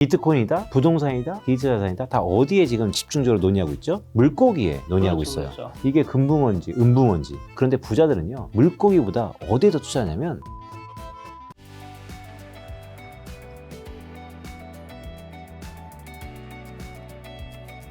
비트코인이다, 부동산이다, 디지털 자산이다, 다 어디에 지금 집중적으로 논의하고 있죠? 물고기에 논의하고 그렇죠, 있어요. 그렇죠. 이게 금붕어인지 은붕어인지. 그런데 부자들은요, 물고기보다 어디에 더 투자하냐면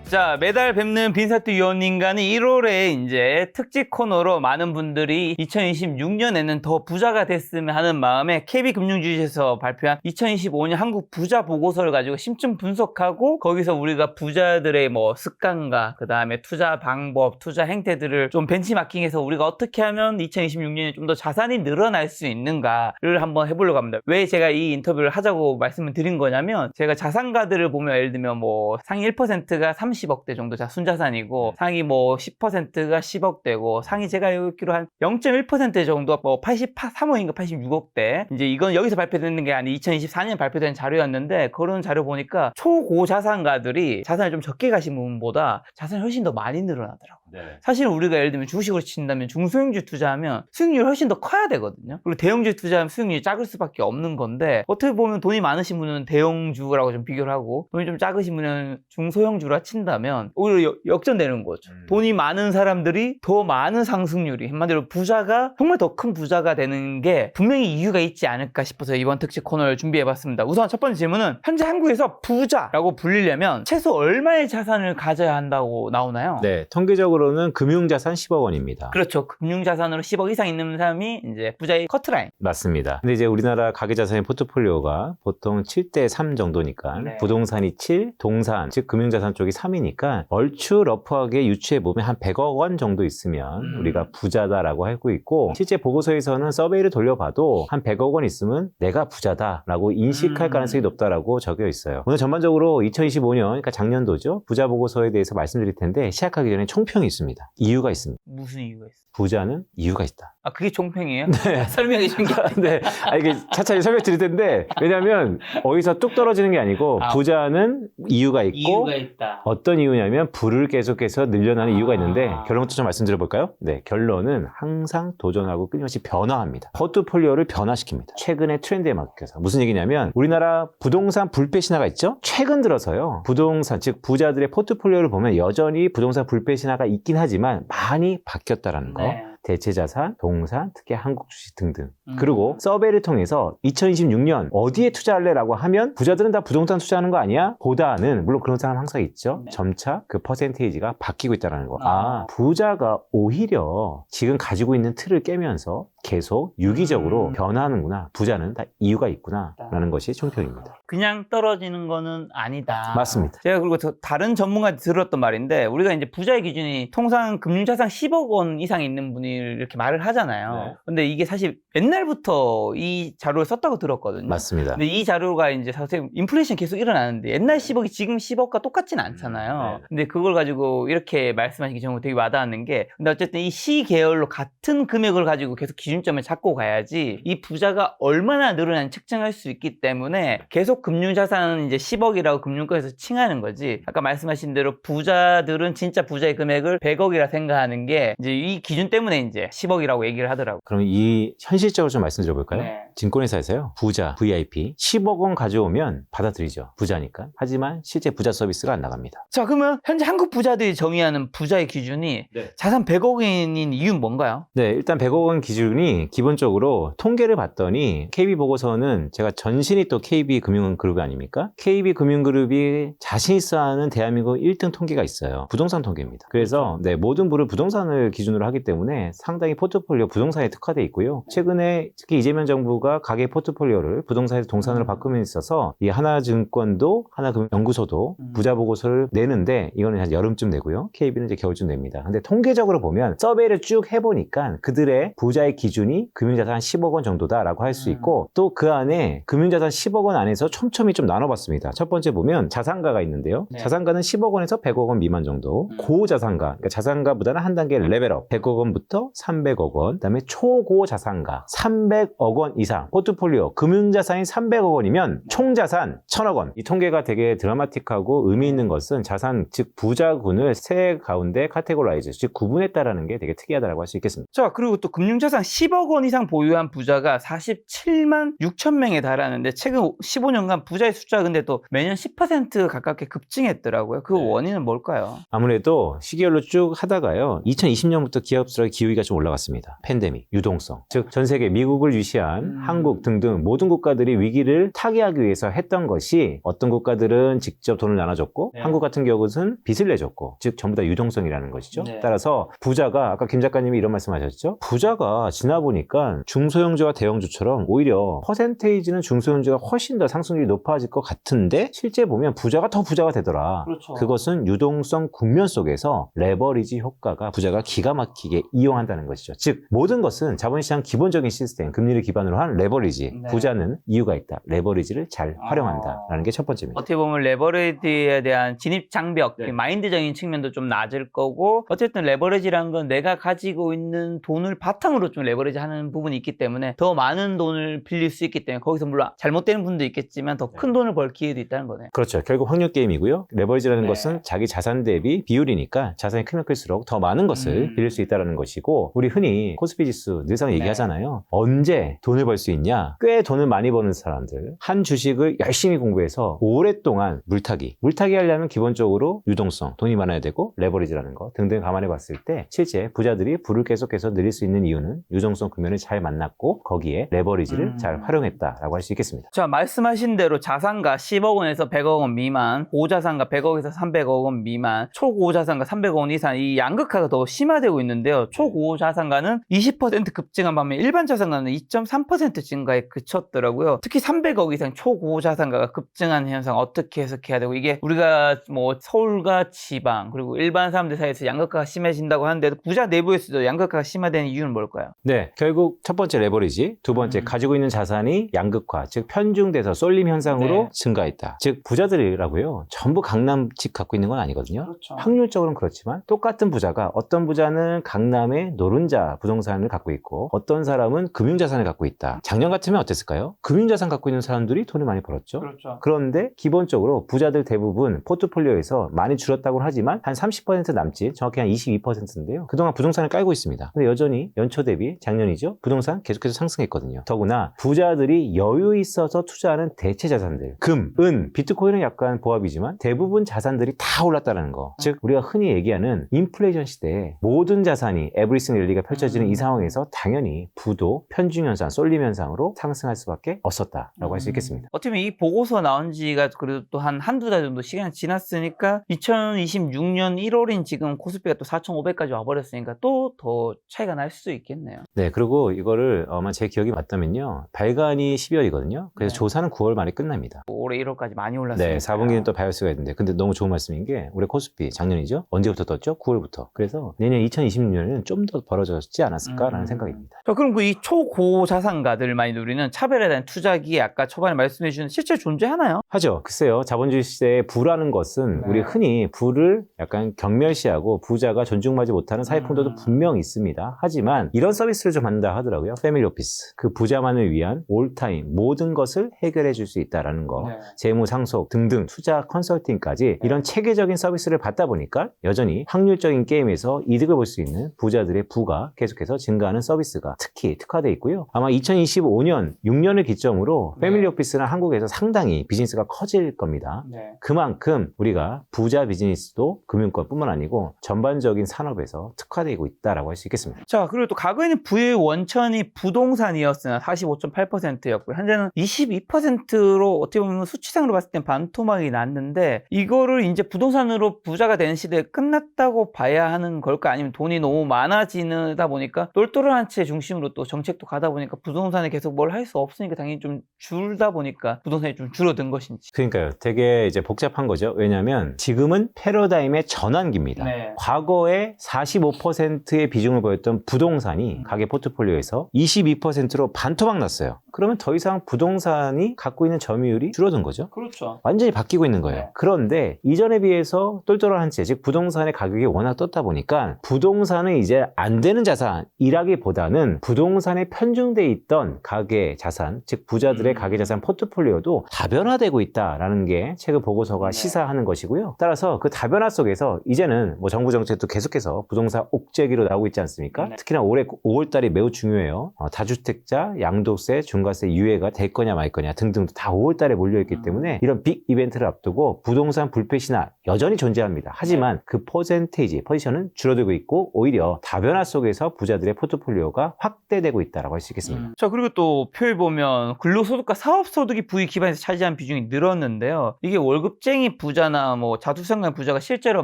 자, 매달 뵙는 빈사트 위원님과는 1월에 이제 특집 코너로 많은 분들이 2026년에는 더 부자가 됐으면 하는 마음에 KB금융주식에서 발표한 2025년 한국 부자 보고서를 가지고 심층 분석하고 거기서 우리가 부자들의 뭐 습관과 그 다음에 투자 방법, 투자 행태들을 좀 벤치마킹해서 우리가 어떻게 하면 2026년에 좀 더 자산이 늘어날 수 있는가를 한번 해보려고 합니다. 왜 제가 이 인터뷰를 하자고 말씀을 드린 거냐면 제가 자산가들을 보면 예를 들면 뭐 상위 1%가 30억대 정도 순자산이고 상위 뭐 10%가 10억대고 상위 제가 알기로 한 0.1% 정도 뭐 83억인가 86억대 이제 이건 여기서 발표되는 게 아니 2024년 발표된 자료였는데 그런 자료 보니까 초고자산가들이 자산을 좀 적게 가신 분보다 자산이 훨씬 더 많이 늘어나더라고요. 네. 사실 우리가 예를 들면 주식으로 친다면 중소형주 투자하면 수익률이 훨씬 더 커야 되거든요. 그리고 대형주 투자하면 수익률이 작을 수밖에 없는 건데 어떻게 보면 돈이 많으신 분은 대형주라고 좀 비교를 하고 돈이 좀 작으신 분은 중소형주라 친다면 오히려 역전되는 거죠. 돈이 많은 사람들이 더 많은 상승률이 한마디로 부자가 정말 더 큰 부자가 되는 게 분명히 이유가 있지 않을까 싶어서 이번 특집 코너를 준비해봤습니다. 우선 첫 번째 질문은 현재 한국에서 부자라고 불리려면 최소 얼마의 자산을 가져야 한다고 나오나요? 네, 통계적으로는 금융자산 10억 원입니다. 그렇죠. 금융자산으로 10억 이상 있는 사람이 이제 부자의 커트라인. 맞습니다. 근데 이제 우리나라 가계자산의 포트폴리오가 보통 7대 3 정도니까 네. 부동산이 7, 동산, 즉 금융자산 쪽이 3이니까 얼추 러프하게 유추해보면 한 100억 원 정도 있으면 우리가 부자다라고 하고 있고 실제 보고서에서는 서베이를 돌려봐도 한 100억 원 있으면 내가 부자다라고 인식할 가능성이 높다라고 적혀 있어요. 오늘 전반적으로 2025년, 그러니까 작년도죠. 부자 보고서에 대해서 말씀드릴 텐데 시작하기 전에 총평이 있습니다. 이유가 있습니다. 무슨 이유가 있어? 부자는 이유가 있다. 아, 그게 종평이에요? 네. 설명해 준 게. 네. 이게 차차히 설명드릴 텐데, 왜냐면, 어디서 뚝 떨어지는 게 아니고, 부자는 이유가 있고, 이유가 있다. 어떤 이유냐면, 부를 계속해서 늘려나는 이유가 있는데, 아. 결론부터 좀 말씀드려 볼까요? 네. 결론은 항상 도전하고 끊임없이 변화합니다. 포트폴리오를 변화시킵니다. 최근의 트렌드에 맞춰서. 무슨 얘기냐면, 우리나라 부동산 불패 신화가 있죠? 최근 들어서요, 부동산, 즉, 부자들의 포트폴리오를 보면 여전히 부동산 불패 신화가 있긴 하지만, 많이 바뀌었다라는 거. 네. 대체자산, 동산, 특히 한국 주식 등등. 그리고 서베이를 통해서 2026년 어디에 투자할래라고 하면 부자들은 다 부동산 투자하는 거 아니야? 보다는 물론 그런 사람 항상 있죠. 네. 점차 그 퍼센테이지가 바뀌고 있다는 거. 아. 부자가 오히려 지금 가지고 있는 틀을 깨면서 계속 유기적으로 변화하는구나. 부자는 다 이유가 있구나. 라는 것이 총평입니다. 그냥 떨어지는 거는 아니다. 맞습니다. 제가 그리고 다른 전문가한테 들었던 말인데 우리가 이제 부자의 기준이 통상 금융자산 10억 원 이상 있는 분이 이렇게 말을 하잖아요. 네. 근데 이게 사실 옛날부터 이 자료를 썼다고 들었거든요. 맞습니다. 근데 이 자료가 이제 사실 인플레이션 계속 일어나는데 옛날 10억이 지금 10억과 똑같진 않잖아요. 네. 근데 그걸 가지고 이렇게 말씀하시기 전에 되게 와닿는 게 근데 어쨌든 이 시계열로 같은 금액을 가지고 계속 기준점을 잡고 가야지 이 부자가 얼마나 늘어나는지 측정할 수 있기 때문에 계속 금융자산은 이제 10억이라고 금융권에서 칭하는 거지. 아까 말씀하신 대로 부자들은 진짜 부자의 금액을 100억이라 생각하는 게 이제 이 기준 때문에 이제 10억이라고 얘기를 하더라고요. 그럼 이 현실적으로 좀 말씀드려 볼까요? 네. 증권회사에서요. 부자, VIP 10억 원 가져오면 받아들이죠. 부자니까. 하지만 실제 부자 서비스가 안 나갑니다. 자, 그러면 현재 한국 부자들이 정의하는 부자의 기준이 네. 자산 100억인인 이유는 뭔가요? 네, 일단 100억 원 기준이 기본적으로 통계를 봤더니 KB보고서는 제가 전신이 또 KB금융그룹 아닙니까? KB금융그룹이 자신 있어 하는 대한민국 1등 통계가 있어요. 부동산 통계입니다. 그래서 네, 모든 부를 부동산을 기준으로 하기 때문에 상당히 포트폴리오 부동산에 특화되어 있고요. 최근에 특히 이재명 정부가 가계 포트폴리오를 부동산에서 동산으로 바꾸면서 있어서 이 하나증권도 하나금융연구소도 부자 보고서를 내는데 이거는 한 여름쯤 내고요. KB는 이제 겨울쯤 냅니다. 근데 통계적으로 보면 서베이를 쭉 해보니까 그들의 부자의 기준이 금융자산 10억 원 정도다라고 할 수 있고 또 그 안에 금융자산 10억 원 안에서 촘촘히 좀 나눠봤습니다. 첫 번째 보면 자산가가 있는데요. 네. 자산가는 10억 원에서 100억 원 미만 정도. 고자산가, 그러니까 자산가보다는 한 단계 레벨업. 100억 원부터 100억에서 300억 원, 그다음에 초고자산가 300억 원 이상 포트폴리오 금융자산이 300억 원이면 총자산 1000억 원. 이 통계가 되게 드라마틱하고 의미 있는 것은 자산, 즉 부자군을 세 가운데 카테고라이즈, 즉 구분했다라는 게 되게 특이하다고 할 수 있겠습니다. 자, 그리고 또 금융자산 10억 원 이상 보유한 부자가 47만 6천 명에 달하는데 최근 15년간 부자의 숫자가 근데 또 매년 10% 가깝게 급증했더라고요. 그 네. 원인은 뭘까요? 아무래도 시기열로 쭉 하다가요. 2020년부터 기업들의 기울기가 좀 올라갔습니다. 팬데믹, 유동성. 즉 전 세계 미국을 유시한 한국 등등 모든 국가들이 위기를 타개하기 위해서 했던 것이 어떤 국가들은 직접 돈을 나눠줬고 네. 한국 같은 경우는 빚을 내줬고 즉 전부 다 유동성이라는 것이죠. 네. 따라서 부자가 아까 김 작가님이 이런 말씀하셨죠. 부자가 지나 보니까 중소형주와 대형주처럼 오히려 퍼센테이지는 중소형주가 훨씬 더 상승률이 높아질 것 같은데 실제 보면 부자가 더 부자가 되더라. 그렇죠. 그것은 유동성 국면 속에서 레버리지 효과가 부자가 기가 막히게 이용한다는 것이죠. 즉 모든 것은 자본시장 기본적인 시스템, 금리를 기반으로 한 레버리지. 네. 부자는 이유가 있다. 레버리지를 잘 활용한다라는 게 첫 번째입니다. 어떻게 보면 레버리지에 대한 진입 장벽, 네. 마인드적인 측면도 좀 낮을 거고 어쨌든 레버리지라는 건 내가 가지고 있는 돈을 바탕으로 좀 레버리지 하는 부분이 있기 때문에 더 많은 돈을 빌릴 수 있기 때문에 거기서 물론 잘못되는 분도 있겠지만 더 큰 돈을 벌 기회도 있다는 거네. 그렇죠. 결국 확률 게임이고요. 레버리지라는 네. 것은 자기 자산 대비 비율이니까 자산이 크면 클수록 더 많은 것을 빌릴 수 있다는 것이고 우리 흔히 코스피 지수 늘상 얘기하잖아요. 언제 돈을 벌 수 있냐? 꽤 돈을 많이 버는 사람들. 한 주식을 열심히 공부해서 오랫동안 물타기 하려면 기본적으로 유동성, 돈이 많아야 되고 레버리지라는 거 등등 감안해 봤을 때 실제 부자들이 부를 계속해서 늘릴 수 있는 이유는 유동성 금연을 잘 만났고 거기에 레버리지를 잘 활용했다라고 할 수 있겠습니다. 자, 말씀하신 대로 자산가 10억 원에서 100억 원 미만, 고자산가 100억에서 300억 원 미만, 초고자산가 300억 원 이상 이 양극화가 더 심화되고 있는데요. 초고자산가는 20% 급증한 반면 일반 자산가는 2.3% 증가에 그쳤더라고요. 특히 300억 이상 초고자산가가 급증한 현상 어떻게 해석해야 되고 이게 우리가 뭐 서울과 지방 그리고 일반 사람들 사이에서 양극화가 심해진다고 하는데도 부자 내부에서도 양극화가 심화되는 이유는 뭘까요? 네, 결국 첫 번째 레버리지, 두 번째 가지고 있는 자산이 양극화, 즉 편중돼서 쏠림 현상으로 증가했다. 즉 부자들이라고요. 전부 강남 집 갖고 있는 건 아니거든요. 그렇죠. 확률적으로는 그렇지만 똑같은 부자가 어떤 부자는 강남의 노른자 부동산을 갖고 있고 어떤 사람은 금융자산을 갖고 있다. 작년 같으면 어땠을까요? 금융자산 갖고 있는 사람들이 돈을 많이 벌었죠. 그렇죠. 그런데 기본적으로 부자들 대부분 포트폴리오에서 많이 줄었다고 하지만 한 30% 남짓, 정확히 한 22%인데요. 그동안 부동산을 깔고 있습니다. 근데 여전히 연초 대비 작년이죠. 부동산 계속해서 상승했거든요. 더구나 부자들이 여유 있어서 투자하는 대체 자산들, 금, 은, 비트코인은 약간 보합이지만 대부분 자산들이 다 올랐다는 거. 즉 우리가 흔히 얘기하는 인플레이션 시대에 모든 자산이 에브리싱 랠리가 펼쳐지는 이 상황에서 당연히 부도 편중 현상, 쏠림 현상으로 상승할 수밖에 없었다라고 할 수 있겠습니다. 어떻게 보면 이 보고서 나온 지가 그래도 또 한두 달 정도 시간이 지났으니까 2026년 1월인 지금 코스피가 또 4,500까지 와버렸으니까 또 더 차이가 날 수도 있겠네요. 네, 그리고 이거를 아마 제 기억이 맞다면요. 발간이 12월이거든요. 그래서 네. 조사는 9월 말에 끝납니다. 올해 1월까지 많이 올랐어요. 네, 4분기는 또 봐야 수가 있는데 근데 너무 좋은 말씀인 게 올해 코스피 작년이죠? 언제부터 떴죠? 9월부터. 그래서 내년 2026년에는 좀 더 벌어졌지 않았을까라는 생각입니다. 자, 그럼 그 이 초고자산가들만이 누리는 차별에 대한 투자 기회 아까 초반에 말씀해 주신 실제 존재하나요? 하죠. 글쎄요. 자본주의 시대에 부라는 것은 우리 흔히 부를 약간 경멸시하고 부자가 존중받지 못하는 사회풍토도 분명히 있습니다. 하지만 이런 서비스를 좀 한다 하더라고요. 패밀리 오피스. 그 부자만을 위한 올타임 모든 것을 해결해 줄 수 있다라는 거. 재무 상속 등등 투자 컨설팅까지 이런 체계적인 서비스를 받다 보니까 여전히 확률적인 게임에서 이득을 볼 수 있는 부자들의 부가 계속해서 증가하는 서비스가 특히 특화되어 있고요. 아마 2025년 6년을 기점으로 패밀리 오피스는 한국에서 상당히 비즈니스가 커질 겁니다. 그만큼 우리가 부자 비즈니스도 금융권뿐만 아니고 전반적인 산업에서 특화되고 있다라고 할 수 있겠습니다. 자, 그리고 또 과거에는 부의 원천이 부동산이었으나 45.8%였고요. 현재는 22%로 어떻게 보면 수치상으로 봤을 땐 반토막이 났는데 이거를 이제 부동산으로 부자가 되는 시대에 끝났다고 봐야 하는 걸까? 아니면 돈이 너무 많아지다 보니까 똘똘한 채 중심으로 또 정책도 가다 보니까 부동산에 계속 뭘 할 수 없으니까 당연히 좀 줄다 보니까 부동산이 좀 줄어든 것인지. 그러니까요. 되게 이제 복잡한 거죠. 왜냐하면 지금은 패러다임의 전환기입니다. 과거에 45%의 비중을 보였던 부동산이 가계 포트폴리오에서 22%로 반토막 났어요. 그러면 더 이상 부동산이 갖고 있는 점유율이 줄어든 거죠. 그렇죠. 완전히 바뀌고 있는 거예요. 네. 그런데 이전에 비해서 똘똘한 채, 즉 부동산의 가격이 워낙 떴다 보니까 부동산은 이제 안 되는 자산이라기보다는 부동산에 편중돼 있던 가계 자산, 즉 부자들의 가계 자산 포트폴리오도 다변화되고 있다라는 게 최근 보고서가 시사하는 것이고요. 따라서 그 다변화 속에서 이제는 뭐 정부 정책도 계속해서 부동산 옥죄기로 나오고 있지 않습니까? 네. 특히나 올해 5월달이 매우 중요해요. 다주택자 양도세, 중과세 유예가 될 거냐 말 거냐 등등 다 5월달에 몰려있기 때문에 이런 빅 이벤트를 앞두고 부동산 불패 신화 여전히 존재합니다. 하지만 그 포지션은 줄어들고 있고 오히려 다변화 속에서 부자들의 포트폴리오가 확대되고 있다고 할 수 있겠습니다. 자, 그리고 또 표에 보면 근로소득과 사업소득이 부의 기반에서 차지하는 비중이 늘었는데요. 이게 월급쟁이 부자나 뭐 자투성관 부자가 실제로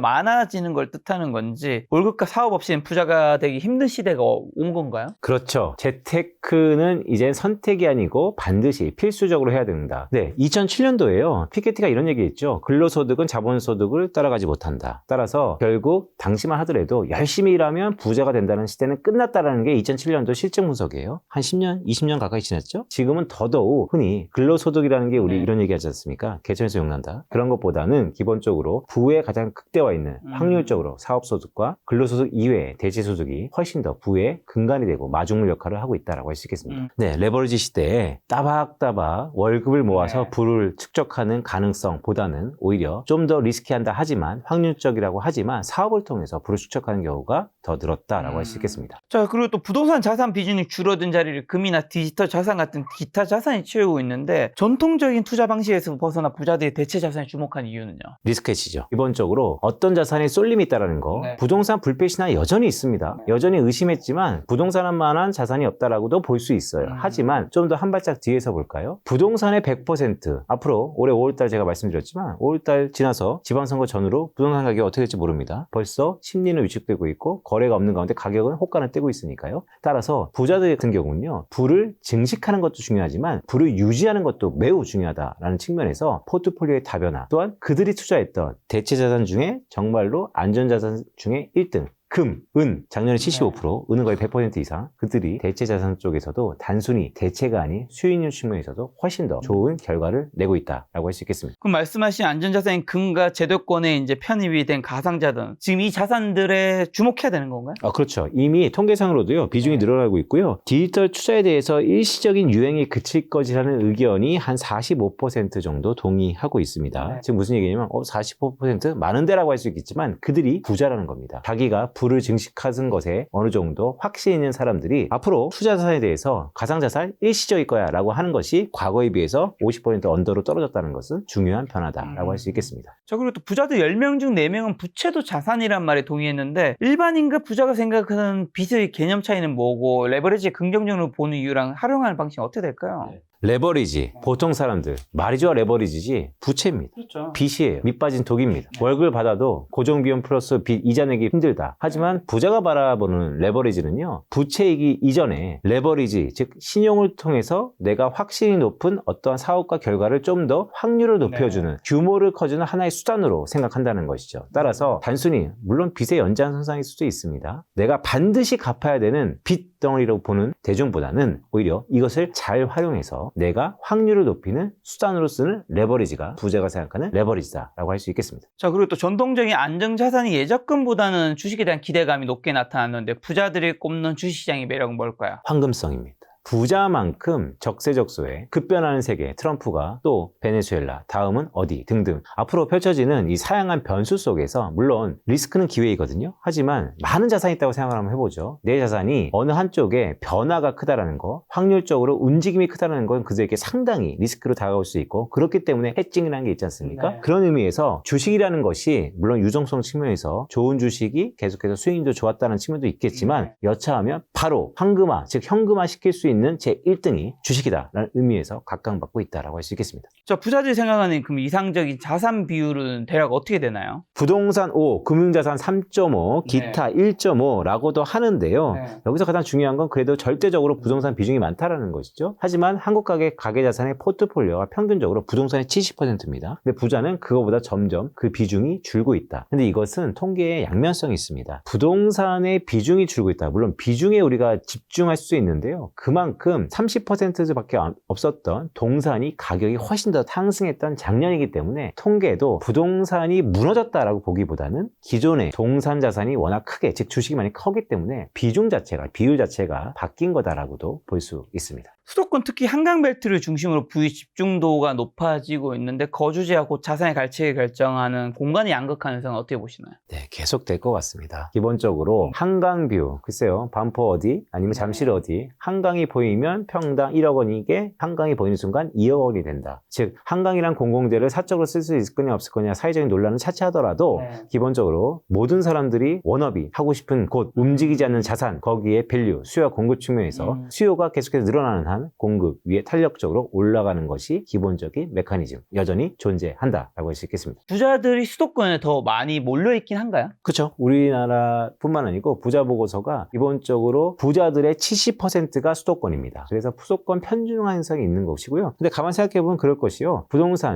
많아지는 걸 뜻하는 건지 월급과 사업 없이는 부자가 되기 힘든 시대가 온 건가요? 그렇죠. 재테크는 이제 선택이 아니고 반드시 필수적으로 해야 된다. 네, 2007년도에요. 피케티가 이런 얘기했죠. 근로소득은 자본소득을 따라가지 못한다. 따라서 결국 당시만 하더라도 열심히 일하면 부자가 된다는 시대는 끝났다라는 게 2007년도 실증 분석이에요. 한 10년, 20년 가까이 지났죠. 지금은 더더욱 흔히 근로소득이라는 게 우리 이런 얘기 하지 않습니까? 개천에서 용난다. 그런 것보다는 기본적으로 부에 가장 극대화 있는 확률적으로 사업소득과 근로소득 이외의 대체소득이 훨씬 더 부의 근간이 되고 마중물 역할을 하고 있다고 할 수 있겠습니다. 네, 레버리지 시대에 따박따박 월급을 모아서 부를 축적하는 가능성보다는 오히려 좀 더 리스키한다 하지만 확률적이라고 하지만 사업을 통해서 부를 축적하는 경우가 더 늘었다라고 할 수 있겠습니다. 자, 그리고 또 부동산 자산 비중이 줄어든 자리를 금이나 디지털 자산 같은 기타 자산이 채우고 있는데 전통적인 투자 방식에서 벗어나 부자들이 대체 자산에 주목한 이유는요? 리스크 해치죠. 기본적으로 어떤 자산에 쏠림이 있다는 거 부동산 불패 신화 여전히 있습니다. 여전히 의심했지만 부동산만한 자산이 없다라고도 볼 수 있어요. 하지만 좀 더 한 발짝 뒤에서 볼까요? 부동산의 100% 앞으로 올해 5월달 제가 말씀드렸지만 5월달 지나서 지방선거 전후로 부동산 가격이 어떻게 될지 모릅니다. 벌써 심리는 위축되고 있고 거래가 없는 가운데 가격은 호가는 떼고 있으니까요. 따라서 부자들 같은 경우는요. 부를 증식하는 것도 중요하지만 부를 유지하는 것도 매우 중요하다라는 측면에서 포트폴리오의 다변화 또한 그들이 투자했던 대체자산 중에 정말로 안전자산 중에 1등 금, 은, 작년에 75%, 은은 거의 100% 이상 그들이 대체자산 쪽에서도 단순히 대체가 아닌 수익률 측면에서도 훨씬 더 좋은 결과를 내고 있다라고 할 수 있겠습니다. 그럼 말씀하신 안전자산인 금과 제도권에 이제 편입이 된 가상자산 지금 이 자산들에 주목해야 되는 건가요? 그렇죠. 이미 통계상으로도요 비중이 늘어나고 있고요. 디지털 투자에 대해서 일시적인 유행이 그칠 것이라는 의견이 한 45% 정도 동의하고 있습니다. 지금 무슨 얘기냐면 45% 많은데라고 할 수 있겠지만 그들이 부자라는 겁니다. 자기가 부를 증식하는 것에 어느 정도 확신 있는 사람들이 앞으로 투자 자산에 대해서 가상자산 일시적일 거야 라고 하는 것이 과거에 비해서 50% 언더로 떨어졌다는 것은 중요한 변화다라고 할 수 있겠습니다. 자, 그리고 또 부자들 10명 중 4명은 부채도 자산이란 말에 동의했는데 일반인과 부자가 생각하는 빚의 개념 차이는 뭐고 레버리지에 긍정적으로 보는 이유랑 활용하는 방식은 어떻게 될까요? 레버리지 보통 사람들 말이 좋아 레버리지지 부채입니다. 그렇죠. 빚이에요. 밑 빠진 독입니다. 월급을 받아도 고정비용 플러스 빚 이자 내기 힘들다. 하지만 부자가 바라보는 레버리지는요. 부채이기 이전에 레버리지 즉 신용을 통해서 내가 확신이 높은 어떠한 사업과 결과를 좀 더 확률을 높여주는 규모를 커주는 하나의 수단으로 생각한다는 것이죠. 따라서 단순히 물론 빚의 연장선상일 수도 있습니다. 내가 반드시 갚아야 되는 빚 덩어리로 보는 대중보다는 오히려 이것을 잘 활용해서 내가 확률을 높이는 수단으로 쓰는 레버리지가 부자가 생각하는 레버리지다라고 할 수 있겠습니다. 자, 그리고 또 전통적인 안정자산이 예적금보다는 주식에 대한 기대감이 높게 나타났는데 부자들이 꼽는 주식시장의 매력은 뭘까요? 황금성입니다. 부자만큼 적세적소에 급변하는 세계 트럼프가 또 베네수엘라 다음은 어디 등등 앞으로 펼쳐지는 이 사양한 변수 속에서 물론 리스크는 기회이거든요. 하지만 많은 자산이 있다고 생각을 한번 해보죠. 내 자산이 어느 한쪽에 변화가 크다라는 거 확률적으로 움직임이 크다는 건 그들에게 상당히 리스크로 다가올 수 있고 그렇기 때문에 해칭이라는 게 있지 않습니까? 그런 의미에서 주식이라는 것이 물론 유동성 측면에서 좋은 주식이 계속해서 수익률도 좋았다는 측면도 있겠지만 여차하면 바로 황금화 즉 현금화 시킬 수 있는 제 1등이 주식이다라는 의미에서 각광받고 있다고 할 수 있겠습니다. 자, 부자들이 생각하는 그럼 이상적인 자산 비율은 대략 어떻게 되나요? 부동산 5, 금융자산 3.5, 기타 1.5라고도 하는데요. 네. 여기서 가장 중요한 건 그래도 절대적으로 부동산 비중이 많다라는 것이죠. 하지만 한국 가계자산의 포트폴리오가 평균적으로 부동산의 70%입니다. 근데 부자는 그거보다 점점 그 비중이 줄고 있다. 근데 이것은 통계의 양면성이 있습니다. 부동산의 비중이 줄고 있다. 물론 비중에 우리가 집중할 수 있는데요. 그만큼 30%밖에 없었던 동산이 가격이 훨씬 더 상승했던 작년이기 때문에 통계도 부동산이 무너졌다라고 보기보다는 기존의 동산 자산이 워낙 크게, 즉 주식이 많이 커기 때문에 비율 자체가 바뀐 거다라고도 볼 수 있습니다. 수도권 특히 한강벨트를 중심으로 부의 집중도가 높아지고 있는데 거주지와 곧 자산의 가치를 결정하는 공간의 양극 가능성은 어떻게 보시나요? 네, 계속될 것 같습니다. 기본적으로 한강뷰, 글쎄요, 반포 어디 아니면 잠실 어디 한강이 보이면 평당 1억 원이게 한강이 보이는 순간 2억 원이 된다. 즉 한강이란 공공재를 사적으로 쓸 수 있을 거냐 없을 거냐 사회적인 논란은 차치하더라도 기본적으로 모든 사람들이 워너비 하고 싶은 곳, 움직이지 않는 자산, 거기에 밸류, 수요와 공급 측면에서 수요가 계속해서 늘어나는 한 공급 위에 탄력적으로 올라가는 것이 기본적인 메커니즘 여전히 존재한다라고 할 수 있겠습니다. 부자들이 수도권에 더 많이 몰려있긴 한가요? 그렇죠. 우리나라뿐만 아니고 부자 보고서가 기본적으로 부자들의 70%가 수도권입니다. 그래서 수도권 편중화 현상이 있는 것이고요. 근데 가만 생각해보면 그럴 것이요.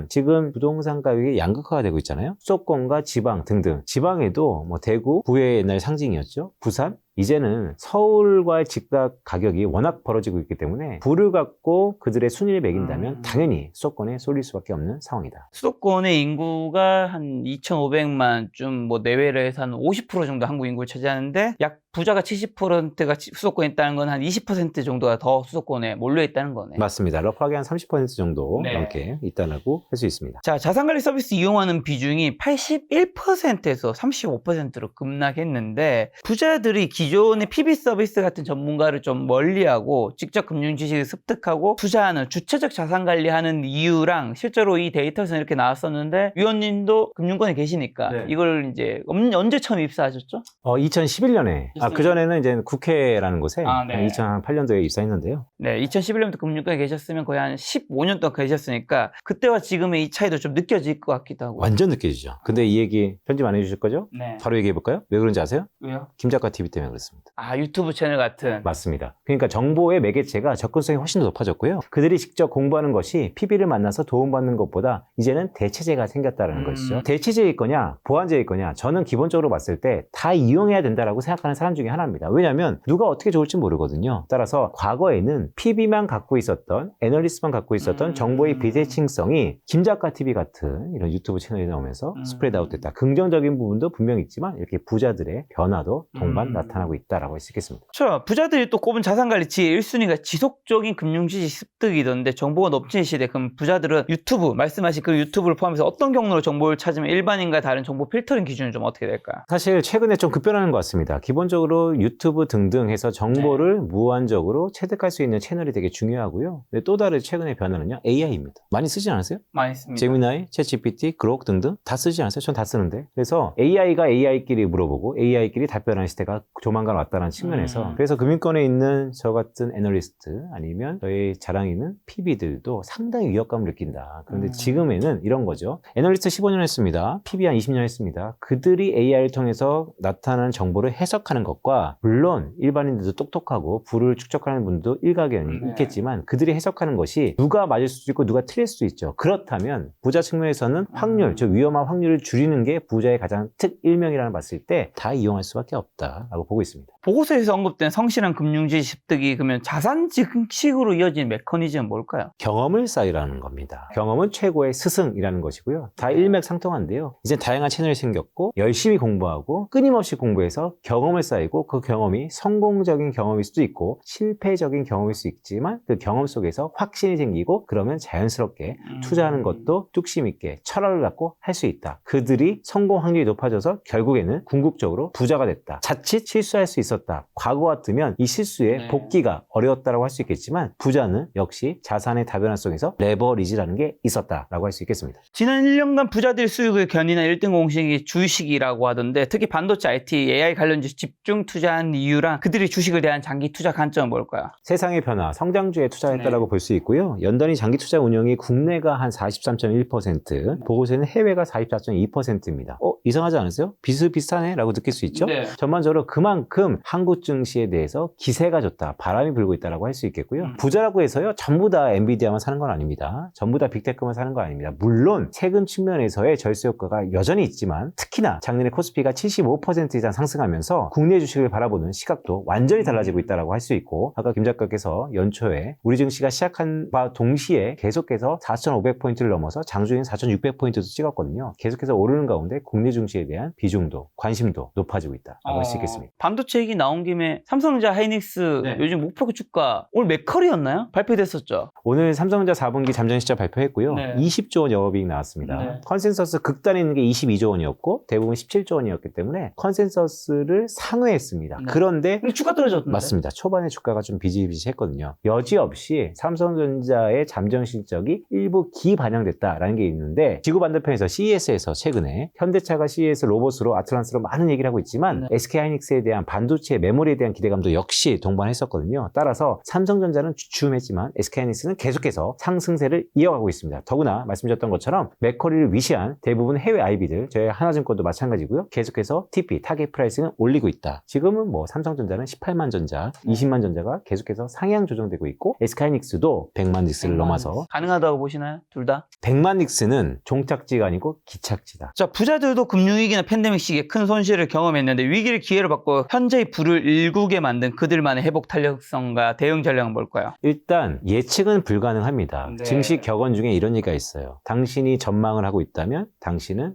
지금 부동산 가격이 양극화가 되고 있잖아요. 수도권과 지방 등등. 지방에도 뭐 대구, 부의 옛날 상징이었죠. 부산, 이제는 서울과의 집값 가격이 워낙 벌어지고 있기 때문에 부를 갖고 그들의 순위를 매긴다면 당연히 수도권에 쏠릴 수밖에 없는 상황이다. 수도권의 인구가 한 2,500만 좀 뭐 내외를 해서 한 50% 정도 한국 인구를 차지하는데 약 부자가 70%가 수도권에 있다는 건 한 20% 정도가 더 수도권에 몰려 있다는 거네. 맞습니다. 러프하게 한 30% 정도 네. 넘게 있다고 할 수 있습니다. 자, 자산관리 서비스 이용하는 비중이 81%에서 35%로 급락했는데 부자들이 기존의 PB 서비스 같은 전문가를 좀 멀리하고 직접 금융 지식을 습득하고 투자하는 주체적 자산 관리하는 이유랑 실제로 이 데이터에서 이렇게 나왔었는데 위원님도 금융권에 계시니까 네. 이걸 이제 언제 처음 입사하셨죠? 2011년에 그전에는 이제 국회라는 곳에 네. 2008년도에 입사했는데요. 네, 2011년부터 금융권에 계셨으면 거의 한 15년 동안 계셨으니까 그때와 지금의 이 차이도 좀 느껴질 것 같기도 하고. 완전 느껴지죠. 근데 이 얘기 편집 안 해주실 거죠? 네. 바로 얘기해 볼까요? 왜 그런지 아세요? 왜요? 김작가 TV 때문에 그렇습니다. 아, 유튜브 채널 같은. 맞습니다. 그러니까 정보의 매개체가 접근성이 훨씬 더 높아졌고요. 그들이 직접 공부하는 것이 PB를 만나서 도움받는 것보다 이제는 대체제가 생겼다는 것이죠. 대체제일 거냐, 보완제일 거냐, 저는 기본적으로 봤을 때 다 이용해야 된다라고 생각하는 사람 중에 하나입니다. 왜냐하면 누가 어떻게 좋을지 모르거든요. 따라서 과거에는 PB만 갖고 있었던, 애널리스트만 갖고 있었던 정보의 비대칭성이 김작가 TV 같은 이런 유튜브 채널이 나오면서 스프레드 아웃됐다. 긍정적인 부분도 분명히 있지만 이렇게 부자들의 변화도 동반 나타나고 있다라고 할 수 있겠습니다. 그렇죠. 부자들이 또 꼽은 자산관리 지혜 1순위가 지속적인 금융지식 습득이던데 정보가 넘치는 시대. 그럼 부자들은 유튜브, 말씀하신 그 유튜브를 포함해서 어떤 경로로 정보를 찾으면 일반인과 다른 정보 필터링 기준은 좀 어떻게 될까요? 사실 최근에 좀 급변하는 것 같습니다. 기본적으로 유튜브 등등 해서 정보를 무한적으로 체득할 수 있는 채널이 되게 중요하고요. 근데 또 다른 최근의 변화는요, AI입니다. 많이 쓰지 않으세요? 많이 씁니다. 제미나이, 챗GPT, 그록 등등 다 쓰지 않으세요? 전 다 쓰는데. 그래서 AI가 AI끼리 물어보고 AI끼리 답변하는 시대가 조만간 왔다는 측면에서 그래서 금융권에 있는 저 같은 애널리스트 아니면 저희 자랑이는 PB들도 상당히 위협감을 느낀다. 그런데 지금에는 이런 거죠. 애널리스트 15년 했습니다. PB 한 20년 했습니다. 그들이 AI를 통해서 나타나는 정보를 해석하는 것과 물론 일반인들도 똑똑하고 부를 축적하는 분도 일가견이 있겠지만 그들이 해석하는 것이 누가 맞을 수도 있고 누가 틀릴 수도 있죠. 그렇다면 부자 측면에서는 확률, 즉 위험한 확률을 줄이는 게 부자의 가장 특일명이라는 봤을 때 다 이용할 수밖에 없다라고 보고 있습니다. 보고서에서 언급된 성실한 금융지식 습득이 그러면 자산 증식으로 이어진 메커니즘은 뭘까요? 경험을 쌓으라는 겁니다. 경험은 최고의 스승이라는 것이고요. 다 일맥상통한데요. 이제 다양한 채널이 생겼고 열심히 공부하고 끊임없이 공부해서 경험을 쌓이고 그 경험이 성공적인 경험일 수도 있고 실패적인 경험일 수 있지만 그 경험 속에서 확신이 생기고 그러면 자연스럽게 투자하는 것도 뚝심 있게 철학을 갖고 할 수 있다. 그들이 성공 확률이 높아져서 결국에는 궁극적으로 부자가 됐다. 자칫 실수 실수할 수 있었다. 과거 같으면 이 실수에 네. 복귀가 어려웠다라고 할 수 있겠지만 부자는 역시 자산의 다변화성에서 레버리지라는 게 있었다라고 할 수 있겠습니다. 지난 1년간 부자들 수익을 견인한 1등 공식이 주식이라고 하던데 특히 반도체, IT, AI 관련주 집중 투자한 이유랑 그들이 주식을 대한 장기 투자 관점은 뭘까요? 세상의 변화, 성장주에 투자했다라고 볼 수 있고요. 연단위 장기 투자 운용이 국내가 한 43.1%, 보고서는 해외가 44.2%입니다. 이상하지 않으세요? 비슷비슷하네? 라고 느낄 수 있죠? 네. 전반적으로 그만큼 한국 증시에 대해서 기세가 좋다, 바람이 불고 있다라고 할 수 있겠고요. 부자라고 해서요, 전부 다 엔비디아만 사는 건 아닙니다. 전부 다 빅테크만 사는 건 아닙니다. 물론 세금 측면에서의 절세 효과가 여전히 있지만 특히나 작년에 코스피가 75% 이상 상승하면서 국내 주식을 바라보는 시각도 완전히 달라지고 있다라고 할 수 있고, 아까 김 작가께서 연초에 우리 증시가 시작한 바 동시에 계속해서 4,500포인트를 넘어서 장중엔 4,600포인트도 찍었거든요. 계속해서 오르는 가운데 국내 증시에 대한 비중도 관심도 높아지고 있다라고 할 수 있겠습니다. 반도체 얘기 나온 김에 삼성전자, 하이닉스 네. 요즘 목표 주가 오늘 맥컬이었나요? 발표됐었죠. 오늘 삼성전자 4분기 잠정 시작 발표했고요. 네. 20조 원 영업이익 나왔습니다. 네. 컨센서스 극단에 있는 게 22조 원이었고 대부분 17조 원이었기 때문에 컨센서스를 상회했습니다. 네. 그런데 근데 주가 떨어졌던데. 맞습니다. 초반에 주가가 좀 비지비지했거든요. 여지없이 삼성전자의 잠정 실적이 일부 기반영됐다라는 게 있는데 지구 반대편에서 CES에서 최근에 현대차가 CES 로봇으로 아틀란스로 많은 얘기를 하고 있지만 네. SK하이닉스에 대한 반도체 메모리에 대한 기대감도 역시 동반했었거든요. 따라서 삼성전자는 주춤했지만 SK하이닉스는 계속해서 상승세를 이어가고 있습니다. 더구나 말씀드렸던 것처럼 맥커리를 위시한 대부분 해외 IB들, 저희 하나증권도 마찬가지고요. 계속해서 TP, 타겟 프라이싱을 올리고 있다. 지금은 뭐 삼성전자는 18만 전자, 20만 전자가 계속해서 상향 조정되고 있고 SK하이닉스도 100만 닉스를 넘어서 가능하다고 보시나요? 둘 다? 100만 닉스는 종착지가 아니고 기착지다. 자, 부자들도 금융위기나 팬데믹 시기에 큰 손실을 경험했는데 위기를 기회로 바꿔 현재의 부를 일구게 만든 그들만의 회복 탄력성과 대응 전략은 뭘까요? 일단 예측은 불가능합니다. 네. 증시 격언 중에 이런 얘기가 있어요. 당신이 전망을 하고 있다면 당신은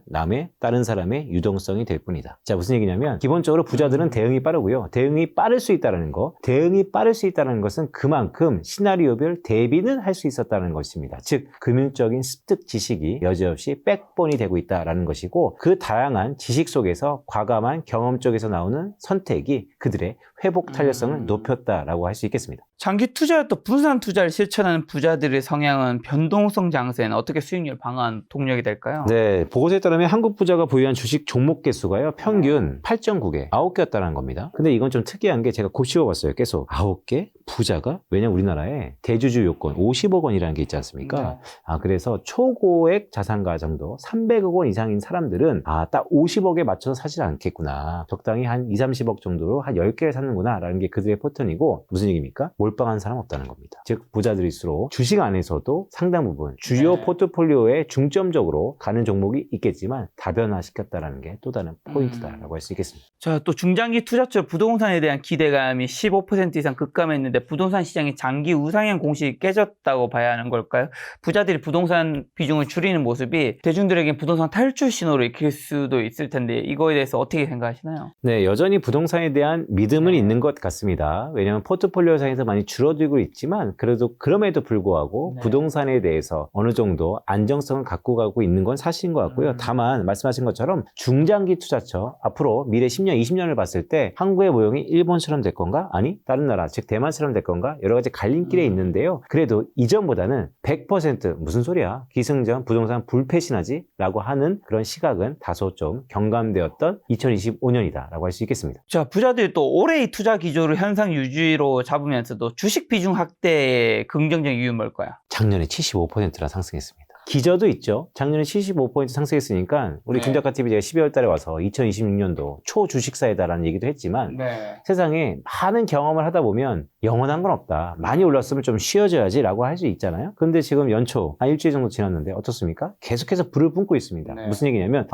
다른 사람의 유동성이 될 뿐이다. 자, 무슨 얘기냐면 기본적으로 부자들은 대응이 빠르고요. 대응이 빠를 수 있다는 거. 대응이 빠를 수 있다는 것은 그만큼 시나리오별 대비는 할 수 있었다는 것입니다. 즉 금융적인 습득 지식이 여지없이 백본이 되고 있다는 것이고 그 다양한 지식 속에서 과감한 경험 쪽에서 나오는 선택이 그들의 회복 탄력성을 높였다라고 할 수 있겠습니다. 장기 투자와 또 분산 투자를 실천하는 부자들의 성향은 변동성 장세는 어떻게 수익률 방어한 동력이 될까요? 네, 보고서에 따르면 한국 부자가 보유한 주식 종목 개수가요, 평균 8.9개, 9개였다는 겁니다. 근데 이건 좀 특이한 게 제가 고치워봤어요, 계속. 9개? 부자가? 왜냐면 우리나라에 대주주 요건 50억 원이라는 게 있지 않습니까? 그래서 초고액 자산가 정도 300억 원 이상인 사람들은 딱 50억에 맞춰서 사지 않겠구나. 적당히 한 2, 30억 정도로 한 10개를 샀는구나 라는 게 그들의 패턴이고 무슨 얘기입니까? 몰빵한 사람 없다는 겁니다. 즉 부자들일수록 주식 안에서도 상당 부분 주요 포트폴리오에 중점적으로 가는 종목이 있겠지만 다변화시켰다는 게 또 다른 포인트다라고 할 수 있겠습니다. 자, 또 중장기 투자처 부동산에 대한 기대감이 15% 이상 급감했는데 부동산 시장이 장기 우상향 공식이 깨졌다고 봐야 하는 걸까요? 부자들이 부동산 비중을 줄이는 모습이 대중들에게 부동산 탈출 신호로 익힐 수도 있을 텐데 이거에 대해서 어떻게 생각하시나요? 네, 여전히 부동산에 대한 믿음은 있는 것 같습니다. 왜냐하면 포트폴리오상에서 많이 줄어들고 있지만 그래도 그럼에도 불구하고 부동산에 대해서 어느 정도 안정성을 갖고 가고 있는 건 사실인 것 같고요. 다만 말씀하신 것처럼 중장기 투자처 앞으로 미래 10년, 20년을 봤을 때 한국의 모형이 일본처럼 될 건가? 아니 다른 나라 즉 대만처럼 될 건가? 여러 가지 갈림길에 있는데요. 그래도 이전보다는 100% 무슨 소리야? 기승전 부동산 불패신하지? 라고 하는 그런 시각은 다소 좀 경감되었던 2025년이다 라고 할 수 있겠습니다. 자, 부자들이 또 올해의 투자 기조를 현상 유지로 잡으면서도 주식 비중 확대의 긍정적인 이유는 뭘까요? 작년에 75%나 상승했습니다. 기저도 있죠. 작년에 75% 상승했으니까 우리 김작가 TV 제가 12월 달에 와서 2026년도 초주식사이다라는 얘기도 했지만 세상에 많은 경험을 하다 보면 영원한 건 없다. 많이 올랐으면 좀 쉬어져야지 라고 할 수 있잖아요. 근데 지금 연초 한 일주일 정도 지났는데 어떻습니까? 계속해서 불을 뿜고 있습니다. 무슨 얘기냐면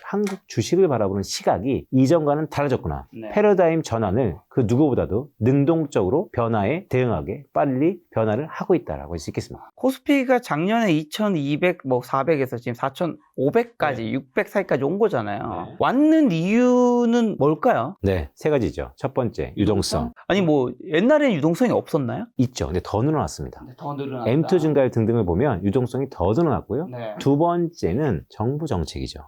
한국 주식을 바라보는 시각이 이전과는 달라졌구나. 패러다임 전환을 그 누구보다도 능동적으로 변화에 대응하게 빨리 변화를 하고 있다라고 할 수 있겠습니다. 코스피가 작년에 2200, 400에서 지금 4500까지 600 사이까지 온 거잖아요. 왔는 이유는 뭘까요? 네, 세 가지죠. 첫 번째, 유동성. 아니 옛날에는 유동성이 없었나요? 있죠. 근데 더 늘어났습니다. 더 늘어났다. M2 증가율 등등을 보면 유동성이 더 늘어났고요. 두 번째는 정부 정책이죠.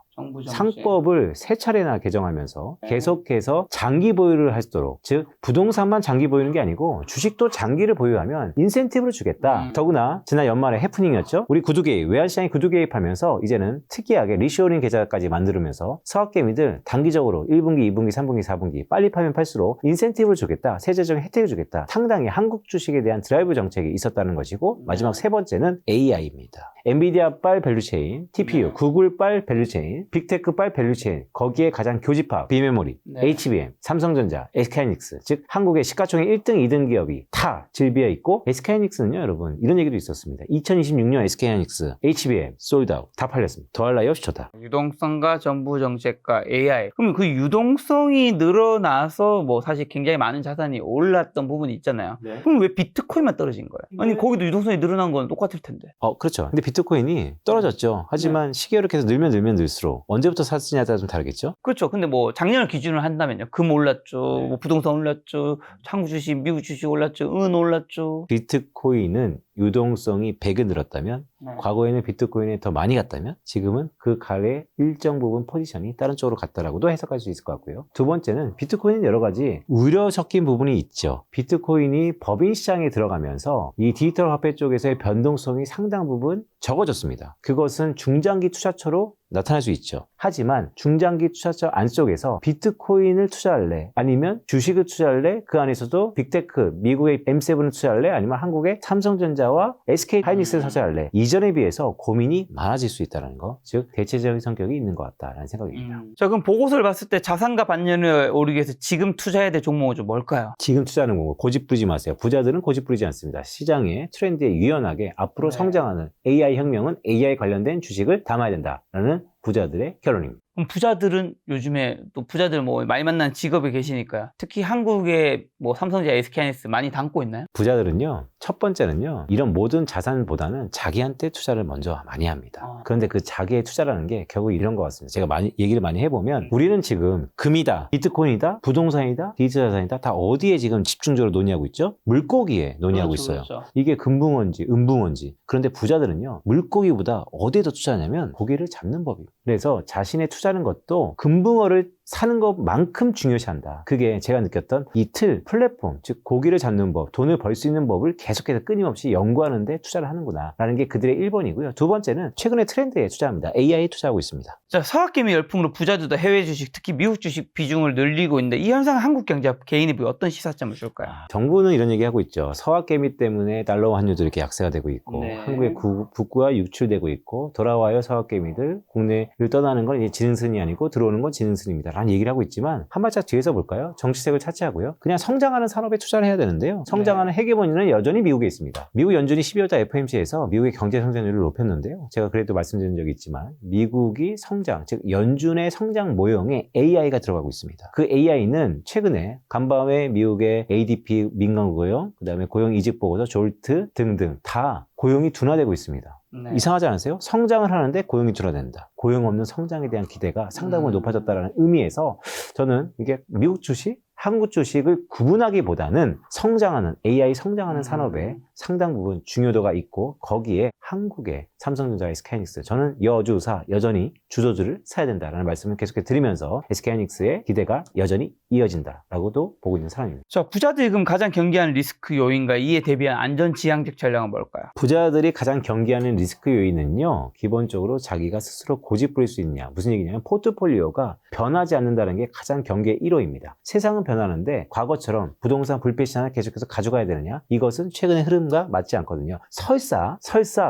상법을 3차례나 개정하면서 네. 계속해서 장기 보유를 하도록, 즉 부동산만 장기 보유는 게 아니고 주식도 장기를 보유하면 인센티브를 주겠다. 더구나 지난 연말에 해프닝이었죠. 우리 구두개입, 외환시장이 구두개입하면서 이제는 특이하게 리쇼어링 계좌까지 만들면서 서학개미들 단기적으로 1분기, 2분기, 3분기, 4분기 빨리 팔면 팔수록 인센티브를 주겠다. 세제적인 혜택을 주겠다. 상당히 한국 주식에 대한 드라이브 정책이 있었다는 것이고, 마지막 세 번째는 AI입니다. 엔비디아빨 밸류체인, TPU, 구글빨 밸류체인, 빅테크빨 밸류체인, 거기에 가장 교집합, 비메모리, 네. HBM, 삼성전자, SK하이닉스, 즉 한국의 시가총액 1등, 2등 기업이 다 질비해 있고, SK하이닉스는요 여러분 이런 얘기도 있었습니다. 2026년 SK하이닉스, HBM, 솔드아웃 다 팔렸습니다. 더할 나위 없이 좋다. 유동성과 정부 정책과 AI. 그럼 그 유동성이 늘어나서 뭐 사실 굉장히 많은 자산이 올랐던 부분이 있잖아요. 네. 그럼 왜 비트코인만 떨어진 거예요? 아니 거기도 유동성이 늘어난 건 똑같을 텐데. 그렇죠. 근데 비트코인이 떨어졌죠. 하지만 시계로 계속 늘면 늘수록 언제부터 샀느냐에 따라 좀 다르겠죠. 그렇죠. 근데 뭐 작년을 기준으로 한다면요. 금 올랐죠. 네. 뭐 부동산 올랐죠. 한국 주식, 미국 주식 올랐죠. 은 올랐죠. 비트코인은 유동성이 100에 늘었다면, 과거에는 비트코인에 더 많이 갔다면, 지금은 그 가의 일정 부분 포지션이 다른 쪽으로 갔다라고도 해석할 수 있을 것 같고요. 두 번째는 비트코인은 여러 가지 우려 섞인 부분이 있죠. 비트코인이 법인 시장에 들어가면서 이 디지털 화폐 쪽에서의 변동성이 상당 부분 적어졌습니다. 그것은 중장기 투자처로 나타날 수 있죠. 하지만 중장기 투자처 안쪽에서 비트코인을 투자할래? 아니면 주식을 투자할래? 그 안에서도 빅테크, 미국의 M7을 투자할래? 아니면 한국의 삼성전자와 SK하이닉스를 투자할래? 이전에 비해서 고민이 많아질 수 있다는 거, 즉 대체적인 성격이 있는 것 같다는 생각입니다. 자, 그럼 보고서를 봤을 때 자산가 반년을 오르기 위해서 지금 투자해야 될 종목은 좀 뭘까요? 지금 투자하는 거고 고집 부리지 마세요. 부자들은 고집 부리지 않습니다. 시장의 트렌드에 유연하게 앞으로 네. 성장하는 AI 혁명은 AI 관련된 주식을 담아야 된다라는 부자들의 결론입니다. 그럼 부자들은 요즘에 또 부자들 뭐 많이 만난 직업에 계시니까요. 특히 한국의 뭐 삼성전자, SK하이닉스 많이 담고 있나요? 부자들은요, 첫 번째는요, 이런 모든 자산보다는 자기한테 투자를 먼저 많이 합니다. 그런데 그 자기의 투자라는 게 결국 이런 것 같습니다. 제가 얘기를 많이 해보면, 우리는 지금 금이다, 비트코인이다, 부동산이다, 디지털 자산이다, 다 어디에 지금 집중적으로 논의하고 있죠? 물고기에 논의하고 있어요. 그렇죠. 이게 금붕어인지 은붕어인지. 그런데 부자들은요, 물고기보다 어디에 더 투자하냐면 고기를 잡는 법이에요. 그래서 자신의 투자하는 것도 금붕어를 사는 것만큼 중요시한다. 그게 제가 느꼈던 이 틀, 플랫폼, 즉 고기를 잡는 법, 돈을 벌 수 있는 법을 계속해서 끊임없이 연구하는 데 투자를 하는구나 라는 게 그들의 1번이고요. 두 번째는 최근의 트렌드에 투자합니다. AI에 투자하고 있습니다. 자, 서학개미 열풍으로 부자들도 해외 주식, 특히 미국 주식 비중을 늘리고 있는데 이 현상은 한국 경제 개인이 어떤 시사점을 줄까요? 정부는 이런 얘기하고 있죠. 서학개미 때문에 달러 환율도 이렇게 약세가 되고 있고, 네. 한국의 북구가 유출되고 있고, 돌아와요 서학개미들, 국내를 떠나는 건 이제 지능선이 아니고 들어오는 건 지능선입니다 라는 얘기를 하고 있지만, 한 발짝 뒤에서 볼까요? 정치색을 차치하고요. 그냥 성장하는 산업에 투자를 해야 되는데요. 성장하는 헤게모니는 여전히 미국에 있습니다. 미국 연준이 12월달 FOMC에서 미국의 경제 성장률을 높였는데요. 제가 그래도 말씀드린 적이 있지만, 미국이 성장, 즉 연준의 성장 모형에 AI가 들어가고 있습니다. 그 AI는 최근에 간밤에 미국의 ADP 민간고용, 그 다음에 고용 이직 보고서, 졸트 등등 다 고용이 둔화되고 있습니다. 네. 이상하지 않으세요? 성장을 하는데 고용이 줄어든다. 고용 없는 성장에 대한 기대가 상당히 높아졌다는 의미에서 저는 이게 미국 주식, 한국 주식을 구분하기보다는 성장하는 AI 성장하는 산업에 상당 부분 중요도가 있고, 거기에 한국의 삼성전자, SK하이닉스, 저는 여전히 주도주를 사야 된다라는 말씀을 계속해 드리면서 SK하이닉스의 기대가 여전히 이어진다라고도 보고 있는 사람입니다. 자, 부자들이 그럼 가장 경계하는 리스크 요인과 이에 대비한 안전지향적 전략은 뭘까요? 부자들이 가장 경계하는 리스크 요인은요, 기본적으로 자기가 스스로 고집 부릴 수 있냐. 무슨 얘기냐면 포트폴리오가 변하지 않는다는 게 가장 경계 1호입니다. 세상은 변하는데 과거처럼 부동산 불패 시장을 계속해서 가져가야 되느냐? 이것은 최근의 흐름과 맞지 않거든요. 설사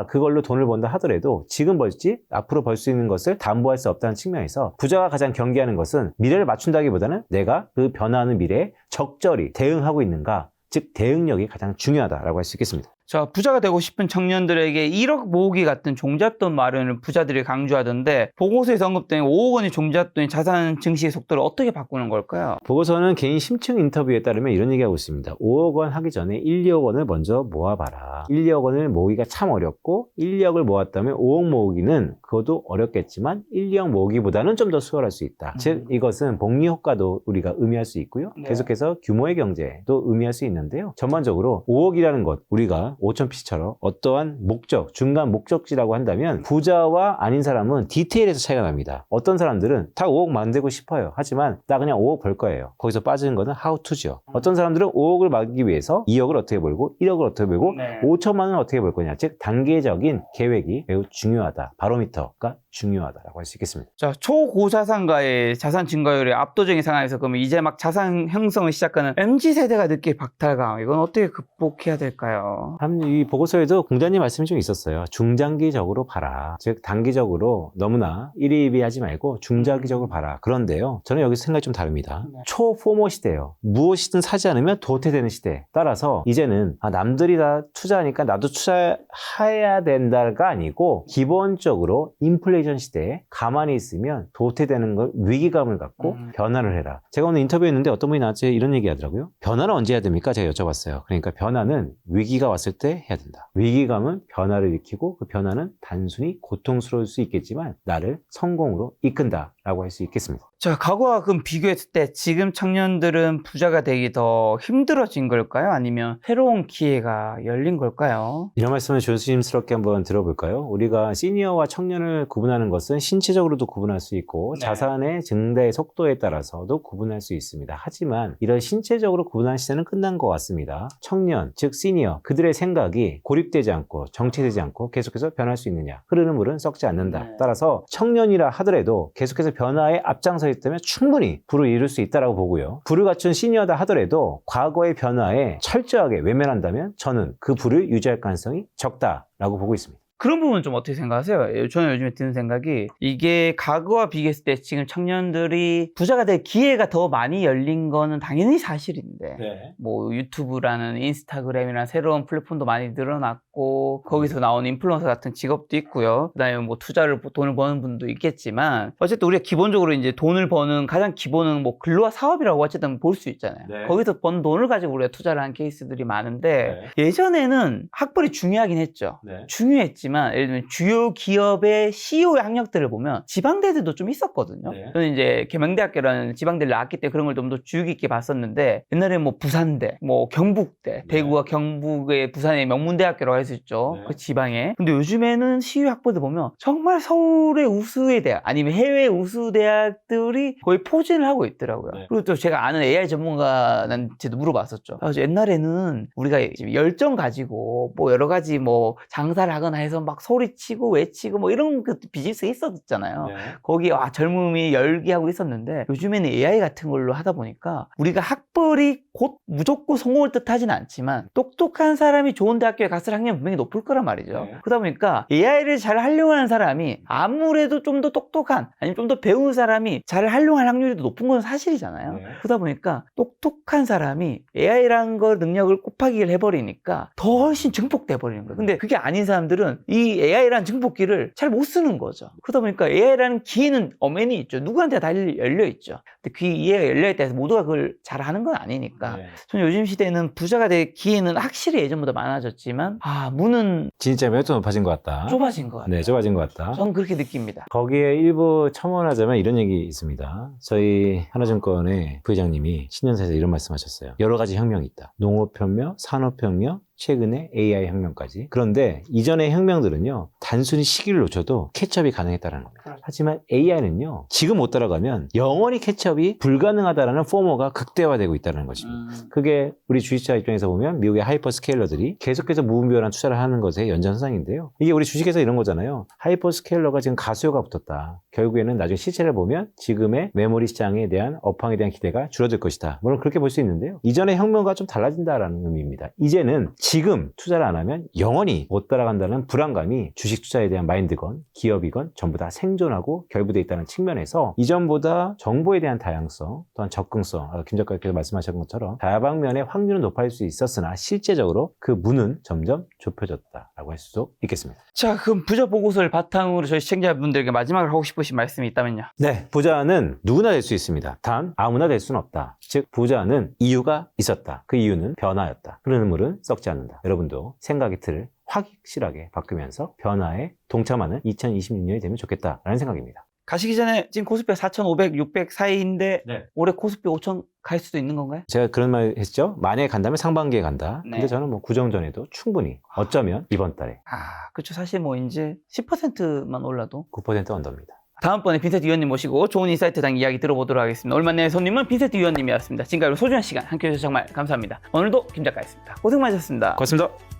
그걸로 돈을 번다 하더라도 지금 벌지 앞으로 벌 수 있는 것을 담보할 수 없다는 측면에서 부자가 가장 경계하는 것은 미래를 맞춘다기보다는 내가 그 변화하는 미래에 적절히 대응하고 있는가, 즉 대응력이 가장 중요하다라고 할 수 있겠습니다. 자, 부자가 되고 싶은 청년들에게 1억 모으기 같은 종잣돈 마련을 부자들이 강조하던데 보고서에서 언급된 5억 원의 종잣돈의 자산 증식의 속도를 어떻게 바꾸는 걸까요? 보고서는 개인 심층 인터뷰에 따르면 이런 얘기하고 있습니다. 5억 원 하기 전에 1, 2억 원을 먼저 모아봐라. 1, 2억 원을 모으기가 참 어렵고 1, 2억을 모았다면 5억 모으기는 그것도 어렵겠지만 1, 2억 모으기보다는 좀 더 수월할 수 있다. 즉 이것은 복리 효과도 우리가 의미할 수 있고요. 네. 계속해서 규모의 경제도 의미할 수 있는데요. 전반적으로 5억이라는 것, 우리가 PC나 5천 PC처럼 어떠한 목적, 중간 목적지라고 한다면 부자와 아닌 사람은 디테일에서 차이가 납니다. 어떤 사람들은 다 5억 만들고 싶어요. 하지만 나 그냥 5억 벌 거예요. 거기서 빠지는 거는 how to죠. 어떤 사람들은 5억을 막기 위해서 2억을 어떻게 벌고 1억을 어떻게 벌고 네. 5천만 원을 어떻게 벌 거냐. 즉 단계적인 계획이 매우 중요하다. 바로미터가 중요하다라고 할 수 있겠습니다. 자, 초고자산가의 자산 증가율의 압도적인 상황에서 그러면 이제 막 자산 형성을 시작하는 MZ세대가 느낄 박탈감, 이건 어떻게 극복해야 될까요? 참 이 보고서에도 공자님 말씀이 좀 있었어요. 중장기적으로 봐라. 즉 단기적으로 너무나 일희일비하지 말고 중장기적으로 봐라. 그런데요, 저는 여기서 생각이 좀 다릅니다. 네. 초포모 시대예요. 무엇이든 사지 않으면 도태되는 시대. 따라서 이제는 남들이 다 투자하니까 나도 투자해야 된다가 아니고 기본적으로 인플레이션 시대에 가만히 있으면 도태되는 걸 위기감을 갖고 변화를 해라. 제가 오늘 인터뷰했는데 어떤 분이 나한테 이런 얘기 하더라고요. 변화는 언제 해야 됩니까? 제가 여쭤봤어요. 그러니까 변화는 위기가 왔을 때 해야 된다. 위기감은 변화를 일으키고 그 변화는 단순히 고통스러울 수 있겠지만 나를 성공으로 이끈다 라고 할 수 있겠습니다. 자, 과거와 그럼 비교했을 때 지금 청년들은 부자가 되기 더 힘들어진 걸까요? 아니면 새로운 기회가 열린 걸까요? 이런 말씀을 조심스럽게 한번 들어볼까요? 우리가 시니어와 청년을 구분하는 것은 신체적으로도 구분할 수 있고 네. 자산의 증대 속도에 따라서도 구분할 수 있습니다. 하지만 이런 신체적으로 구분한 시대는 끝난 것 같습니다. 청년, 즉 시니어, 그들의 생각이 고립되지 않고 정체되지 않고 계속해서 변할 수 있느냐. 흐르는 물은 썩지 않는다. 네. 따라서 청년이라 하더라도 계속해서 변화에 앞장서 있다면 충분히 부를 이룰 수 있다고 보고요. 부를 갖춘 시니어다 하더라도 과거의 변화에 철저하게 외면한다면 저는 그 부를 유지할 가능성이 적다라고 보고 있습니다. 그런 부분은 좀 어떻게 생각하세요? 저는 요즘에 드는 생각이 이게 과거와 비교했을 때 지금 청년들이 부자가 될 기회가 더 많이 열린 거는 당연히 사실인데 뭐 유튜브라는 인스타그램이나 새로운 플랫폼도 많이 늘어났고 거기서 나오는 인플루언서 같은 직업도 있고요. 그다음에 뭐 투자를 돈을 버는 분도 있겠지만 어쨌든 우리가 기본적으로 이제 돈을 버는 가장 기본은 뭐 근로와 사업이라고 어쨌든 볼 수 있잖아요. 네. 거기서 번 돈을 가지고 우리가 투자를 한 케이스들이 많은데 예전에는 학벌이 중요하긴 했죠. 중요했지만 예를 들면 주요 기업의 CEO의 학력들을 보면 지방대들도 좀 있었거든요. 네. 저는 이제 계명대학교라는 지방대를 나왔기 때문에 그런 걸 좀 더 주의 깊게 봤었는데 옛날에 뭐 부산대, 뭐 경북대, 대구와 경북의 부산의 명문대학교라고 할 수 있죠. 그 지방에. 근데 요즘에는 CEO 학벌들 보면 정말 서울의 우수의 대학 아니면 해외 우수 대학들이 거의 포진을 하고 있더라고요. 그리고 또 제가 아는 AI 전문가한테도 물어봤었죠. 그래서 옛날에는 우리가 지금 열정 가지고 뭐 여러 가지 뭐 장사를 하거나 해서 막 소리치고 외치고 뭐 이런 그 비즈니스가 있었잖아요. 거기 젊음이 열기하고 있었는데 요즘에는 AI 같은 걸로 하다 보니까 우리가 학벌이 곧 무조건 성공을 뜻하진 않지만 똑똑한 사람이 좋은 대학교에 갔을 확률이 분명히 높을 거란 말이죠. 그러다 보니까 AI를 잘 활용하는 사람이 아무래도 좀 더 똑똑한 아니면 좀 더 배운 사람이 잘 활용할 확률이 더 높은 건 사실이잖아요. 그러다 보니까 똑똑한 사람이 AI라는 거 능력을 곱하기를 해버리니까 더 훨씬 증폭돼 버리는 거예요. 근데 그게 아닌 사람들은 이 AI라는 증폭기를 잘 못 쓰는 거죠. 그러다 보니까 AI라는 기회는 엄연히 있죠. 누구한테 다 열려 있죠. 근데 그 기회가 열려 있다 해서 모두가 그걸 잘 하는 건 아니니까. 저는 요즘 시대에는 부자가 될 기회는 확실히 예전보다 많아졌지만 문은 진짜 몇 점 높아진 것 같다. 좁아진 것 같아요. 네, 좁아진 것 같다. 저는 그렇게 느낍니다. 거기에 일부 첨언하자면 이런 얘기 있습니다. 저희 하나증권의 부회장님이 신년사에서 이런 말씀하셨어요. 여러 가지 혁명이 있다. 농업혁명, 산업혁명, 최근에 AI 혁명까지. 그런데 이전의 혁명들은요, 단순히 시기를 놓쳐도 캐치업이 가능했다는 겁니다. 하지만 AI는요, 지금 못 따라가면 영원히 캐치업이 불가능하다는 포머가 극대화되고 있다는 것입니다. 그게 우리 주식자 입장에서 보면 미국의 하이퍼 스케일러들이 계속해서 무분별한 투자를 하는 것의 연장선상인데요. 이게 우리 주식에서 이런 거잖아요. 하이퍼 스케일러가 지금 가수요가 붙었다. 결국에는 나중에 시세를 보면 지금의 메모리 시장에 대한 업황에 대한 기대가 줄어들 것이다. 물론 그렇게 볼 수 있는데요. 이전의 혁명과 좀 달라진다라는 의미입니다. 이제는 지금 투자를 안 하면 영원히 못 따라간다는 불안감이 주식 투자에 대한 마인드건 기업이건 전부 다 생존하고 결부되어 있다는 측면에서 이전보다 정보에 대한 다양성 또한 접근성 김 작가께서 말씀하신 것처럼 다방면의 확률은 높아질 수 있었으나 실제적으로 그 문은 점점 좁혀졌다라고 할 수도 있겠습니다. 자, 그럼 부자 보고서를 바탕으로 저희 시청자분들에게 마지막으로 하고 싶으신 말씀이 있다면요? 네, 부자는 누구나 될 수 있습니다. 단 아무나 될 수는 없다. 즉 부자는 이유가 있었다. 그 이유는 변화였다. 흐르는 물은 썩지 않는다. 여러분도 생각의 틀을 확실하게 바꾸면서 변화에 동참하는 2026년이 되면 좋겠다라는 생각입니다. 가시기 전에 지금 코스피 4,500, 600 사이인데 네. 올해 코스피 5,000 갈 수도 있는 건가요? 제가 그런 말 했죠. 만약에 간다면 상반기에 간다. 네. 근데 저는 뭐 구정전에도 충분히 어쩌면 이번 달에 그렇죠. 사실 뭐 이제 10%만 올라도 9% 언더입니다. 다음번에 빈센트 위원님 모시고 좋은 인사이트당 이야기 들어보도록 하겠습니다. 얼마 내의 손님은 빈센트 위원님이었습니다. 지금까지 소중한 시간 함께해 주셔서 정말 감사합니다. 오늘도 김 작가였습니다. 고생 많으셨습니다. 고맙습니다.